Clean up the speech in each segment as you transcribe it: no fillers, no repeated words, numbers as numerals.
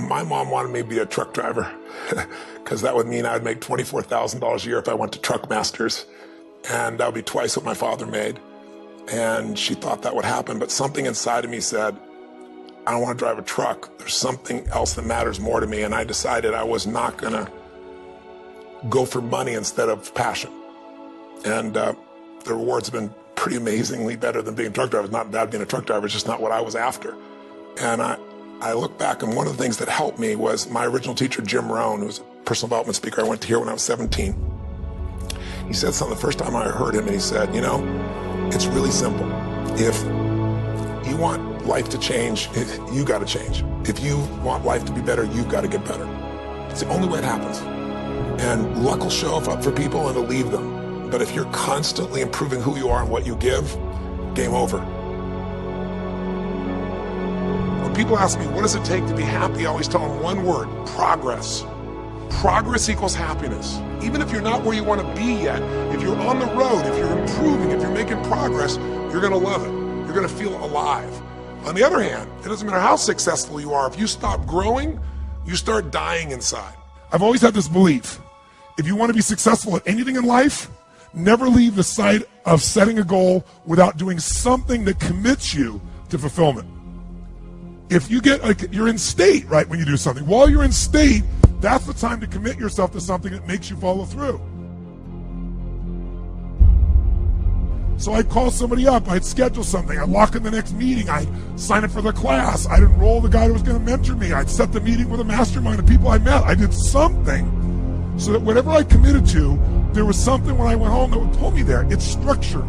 my mom wanted me to be a truck driver because that would mean I'd make $24,000 a year if I went to Truck Masters, and that would be twice what my father made. And she thought that would happen, but something inside of me said, I don't want to drive a truck. There's something else that matters more to me, and I decided I was not going to go for money instead of passion. And the rewards have been pretty amazingly better than being a truck driver. It's not bad being a truck driver, it's just not what I was after. And I look back, and one of the things that helped me was my original teacher, Jim Rohn, who was a personal development speaker I went to hear when I was 17. He said something the first time I heard him, and he said, you know, it's really simple. If you want life to change, you got to change. If you want life to be better, you've got to get better. It's the only way it happens. And luck will show up for people and it'll leave them. But if you're constantly improving who you are and what you give, game over. When people ask me, what does it take to be happy? I always tell them one word: progress. Progress equals happiness. Even if you're not where you want to be yet, if you're on the road, if you're improving, if you're making progress, you're going to love it. You're going to feel alive. On the other hand, it doesn't matter how successful you are. If you stop growing, you start dying inside. I've always had this belief. If you want to be successful at anything in life, never leave the sight of setting a goal without doing something that commits you to fulfillment. If you get, like, you're in state, right, when you do something. While you're in state, that's the time to commit yourself to something that makes you follow through. So I'd call somebody up, I'd schedule something, I'd lock in the next meeting, I'd sign up for the class, I'd enroll the guy who was going to mentor me, I'd set the meeting with a mastermind of people I met. I did something so that whatever I committed to, there was something when I went home that would pull me there. It's structure.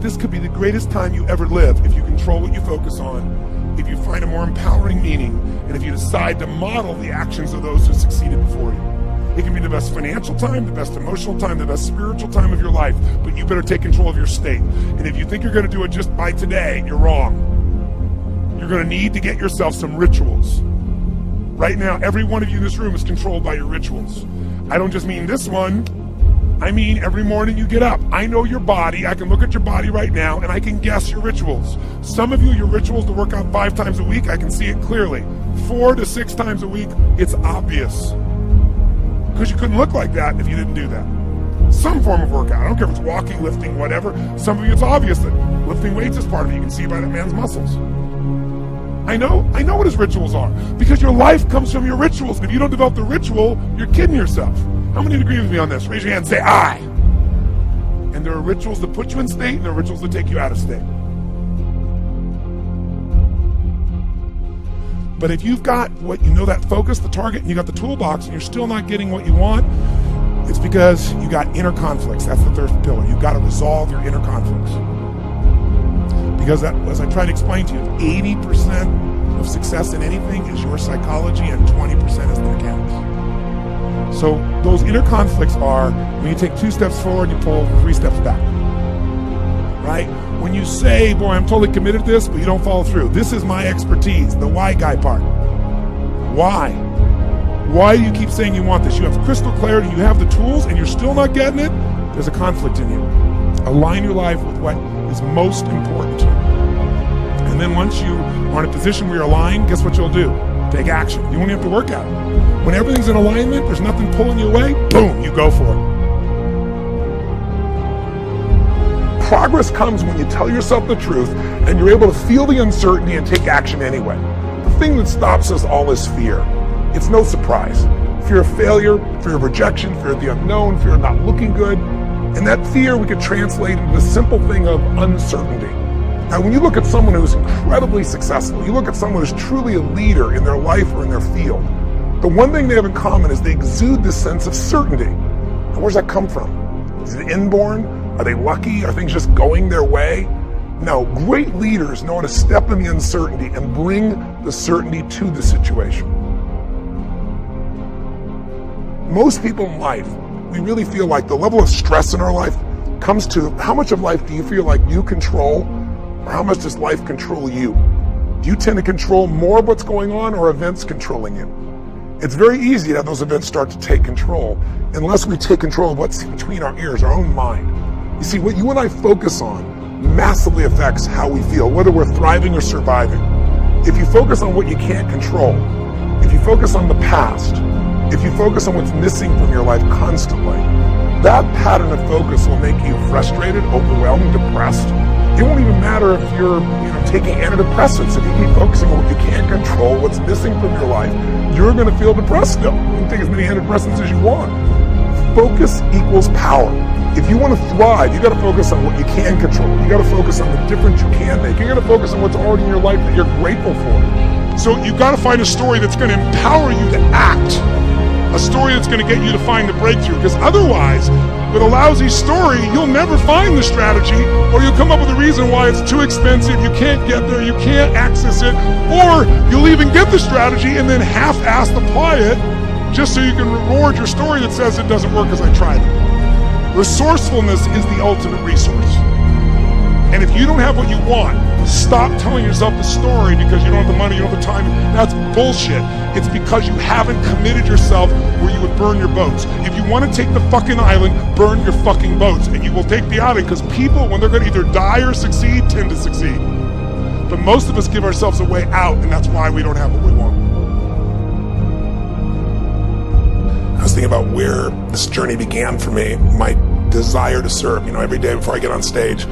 This could be the greatest time you ever live if you control what you focus on, if you find a more empowering meaning, and if you decide to model the actions of those who succeeded before you. It can be the best financial time, the best emotional time, the best spiritual time of your life, but you better take control of your state. And if you think you're going to do it just by today, you're wrong. You're going to need to get yourself some rituals. Right now, every one of you in this room is controlled by your rituals. I don't just mean this one. I mean every morning you get up. I know your body. I can look at your body right now, and I can guess your rituals. Some of you, your rituals to work out 5 times a week, I can see it clearly. 4 to 6 times a week, it's obvious. Because you couldn't look like that if you didn't do that. Some form of workout. I don't care if it's walking, lifting, whatever. Some of you, it's obvious that lifting weights is part of it. You can see by that man's muscles. I know what his rituals are. Because your life comes from your rituals. And if you don't develop the ritual, you're kidding yourself. How many agree with me on this? Raise your hand and say, I. And there are rituals that put you in state, and there are rituals that take you out of state. But if you've got what you know, that focus, the target, and you got the toolbox, and you're still not getting what you want, it's because you got inner conflicts. That's the third pillar. You've got to resolve your inner conflicts. Because that, as I try to explain to you, 80% of success in anything is your psychology, and 20% is the mechanics. So those inner conflicts are when you take 2 steps forward, you pull 3 steps back. Right? When you say, boy, I'm totally committed to this, but you don't follow through. This is my expertise, the why guy part. Why? Why do you keep saying you want this? You have crystal clarity, you have the tools, and you're still not getting it? There's a conflict in you. Align your life with what is most important to you. And then once you are in a position where you're aligned, guess what you'll do? Take action. You won't have to work at it. When everything's in alignment, there's nothing pulling you away, boom, you go for it. Progress comes when you tell yourself the truth and you're able to feel the uncertainty and take action anyway. The thing that stops us all is fear. It's no surprise. Fear of failure, fear of rejection, fear of the unknown, fear of not looking good. And that fear we could translate into the simple thing of uncertainty. Now, when you look at someone who's incredibly successful, you look at someone who's truly a leader in their life or in their field, the one thing they have in common is they exude this sense of certainty. Now, where's that come from? Is it inborn? Are they lucky? Are things just going their way? No, great leaders know how to step in the uncertainty and bring the certainty to the situation. Most people in life, we really feel like the level of stress in our life comes to how much of life do you feel like you control, or how much does life control you? Do you tend to control more of what's going on, or events controlling you? It's very easy to have those events start to take control unless we take control of what's between our ears, our own mind. You see, what you and I focus on massively affects how we feel, whether we're thriving or surviving. If you focus on what you can't control, if you focus on the past, if you focus on what's missing from your life constantly, that pattern of focus will make you frustrated, overwhelmed, depressed. It won't even matter if you're taking antidepressants. If you keep focusing on what you can't control, what's missing from your life, you're going to feel depressed still. You can take as many antidepressants as you want. Focus equals power. If you want to thrive, you got to focus on what you can control. You got to focus on the difference you can make. You got to focus on what's already in your life that you're grateful for. So you got to find a story that's going to empower you to act. A story that's going to get you to find the breakthrough. Because otherwise, with a lousy story, you'll never find the strategy, or you'll come up with a reason why it's too expensive, you can't get there, you can't access it, or you'll even get the strategy and then half-assed apply it just so you can reward your story that says it doesn't work because I tried it. Resourcefulness is the ultimate resource. And if you don't have what you want, stop telling yourself the story because you don't have the money, you don't have the time. That's bullshit. It's because you haven't committed yourself where you would burn your boats. If you want to take the fucking island, burn your fucking boats. And you will take the island because people, when they're going to either die or succeed, tend to succeed. But most of us give ourselves a way out, and that's why we don't have what we want. I was thinking about where this journey began for me, my desire to serve. Every day before I get on stage,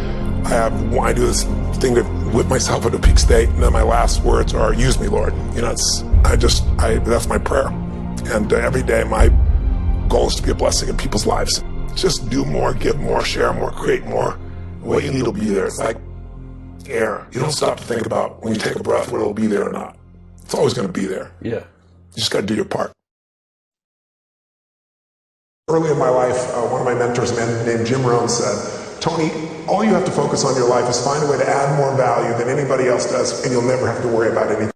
I do this thing to whip myself into a peak state, and then my last words are, use me, Lord. That's my prayer. And every day my goal is to be a blessing in people's lives. Just do more, give more, share more, create more. What you need will be there. It's like air. You don't stop to think about when you take a breath whether it'll be there or not. It's always going to be there. Yeah. You just got to do your part. Early in my life, one of my mentors, a man named Jim Rohn, said, Tony, all you have to focus on in your life is find a way to add more value than anybody else does, and you'll never have to worry about anything.